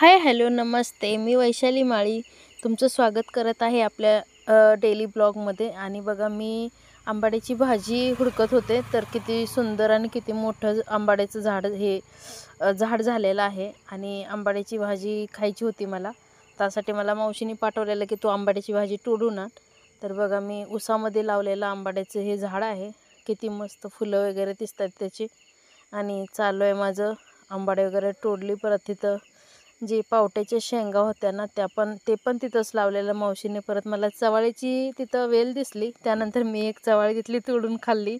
Hi hello नमस्ते, मी वैशाली माळी तुमचं स्वागत करत आहे आपल्या डेली ब्लॉगमध्ये। आणि बघा, मी आंबाड्याची भाजी हुडकत होते, तर किती सुंदर आणि किती मोठं आंबाड्याचं झाड झाड झालेलं आहे। आणि आंबाड्याची भाजी खायची होती मला, त्यासाठी मला मावशीने पाठवलेलं की तू आंबाड्याची भाजी तोडून आण। तर बघा, मी उसामध्ये लावलेलं आंबाड्याचं हे झाड आहे, किती मस्त फुलं वगैरे दिसतात त्याची। आणि चालू आहे माझं आंबाडे वगैरे तोडली। परत तिथं जे पावट्याच्या शेंगा होत्या ना, ते पण तिथंच लावलेलं मावशीने। परत मला चवाळीची तिथं वेल दिसली, त्यानंतर मी एक चवाळी तिथली तोडून खाल्ली।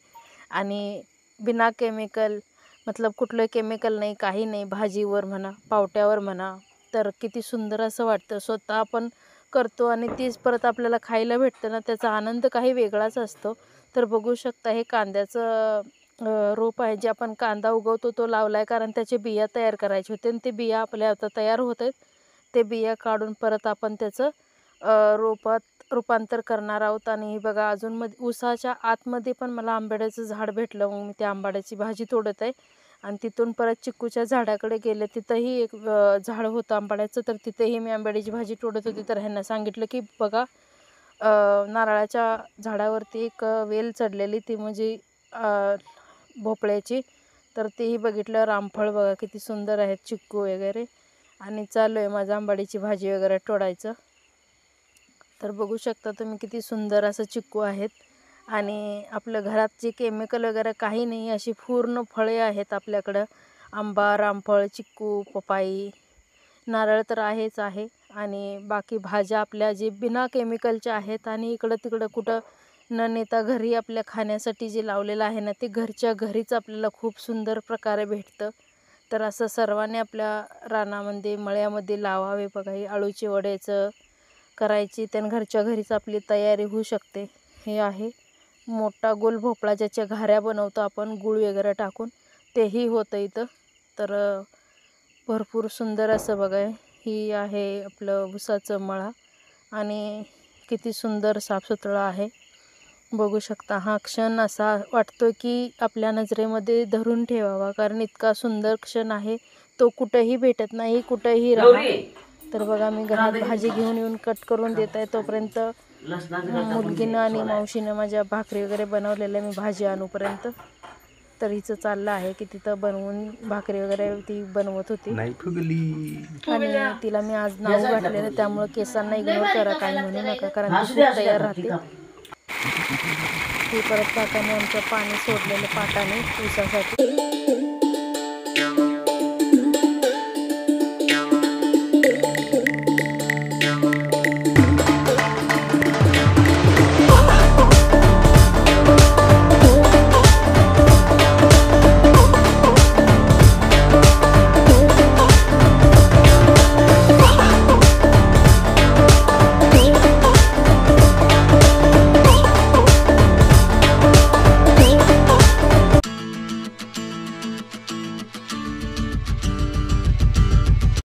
आणि बिना केमिकल, मतलब कुठलं केमिकल नाही, काही नाही, भाजीवर म्हणा पावट्यावर म्हणा, तर किती सुंदर असं वाटतं। स्वतः आपण करतो आणि तीच परत आपल्याला खायला भेटतं ना, त्याचा आनंद काही वेगळाच असतो। तर बघू शकता, हे कांद्याचं रोप आहे, जे आपण कांदा उगवतो तो लावलाय, कारण त्याचे बिया तयार करायचे होते आणि ते बिया आपल्या आता तयार होत आहेत। ते बिया काढून परत आपण त्याचं रोपात रूपांतर करणार आहोत। आणि हे बघा, अजून उसाच्या आतमध्ये पण मला आंबाड्याचं झाड भेटलं, मग मी त्या आंबाड्याची भाजी तोडत आहे। आणि तिथून परत चिक्कूच्या झाडाकडे गेले, तिथंही एक झाड होतं आंबाड्याचं, तर तिथेही मी आंबाड्याची भाजी तोडत होती। तर ह्यांना सांगितलं की बघा, नारळाच्या झाडावरती एक वेल चढलेली, ती म्हणजे भोपळ्याची, तर तेही बघितलं। रामफळ बघा किती सुंदर आहेत, चिक्कू वगैरे। आणि चालू आहे माझं आंबाडीची भाजी वगैरे तोडायचं। तर बघू शकता तुम्ही किती सुंदर असं चिक्कू आहेत। आणि आपल्या घरात जे केमिकल वगैरे काही नाही, अशी पूर्ण फळे आहेत आपल्याकडं। आंबा, रामफळ, चिक्कू, पपाई, नारळ तर आहेच आहे। आणि बाकी भाज्या आपल्या जे बिना केमिकलच्या आहेत। आणि इकडं तिकडं कुठं न नेता घरी आपल्या खाण्यासाठी जे लावलेलं आहे ना, ते घरच्या घरीच आपल्याला खूप सुंदर प्रकारे भेटतं। तर असं सर्वांनी आपल्या रानामध्ये मळ्यामध्ये लावावे। बघा, हे अळूची वड्याचं करायची, त्यानं घरच्या घरीच आपली तयारी होऊ शकते। हे आहे मोठा गोल भोपळा, ज्याच्या घाऱ्या बनवतो आपण गूळ वगैरे टाकून, तेही होतं इथं। तर भरपूर सुंदर असं बघा, ही आहे आपलं उसाचं मळा आणि किती सुंदर साफसुथरं आहे, बघू शकता। हा क्षण असा वाटतो की आपल्या नजरेमध्ये धरून ठेवावा, कारण इतका सुंदर क्षण आहे, तो कुठेही भेटत नाही, कुठेही राहा। तर बघा, मी घरात भाजी घेऊन येऊन कट करून देत आहे, तोपर्यंत मुलगीनं आणि मावशीनं माझ्या भाकरी वगैरे बनवलेल्या, मी भाजी आणूपर्यंत। तर हिचं चाललं आहे की तिथं बनवून भाकरी वगैरे ती बनवत होती। आणि तिला मी आज नाव घातलेलं, त्यामुळे केसांना इग्नोर करा, काही म्हणू नका, कारण ती खूप तयार राहते। ती परत काकाने आमच्या पाणी सोडलेलं पाटाने ऊसासाठी।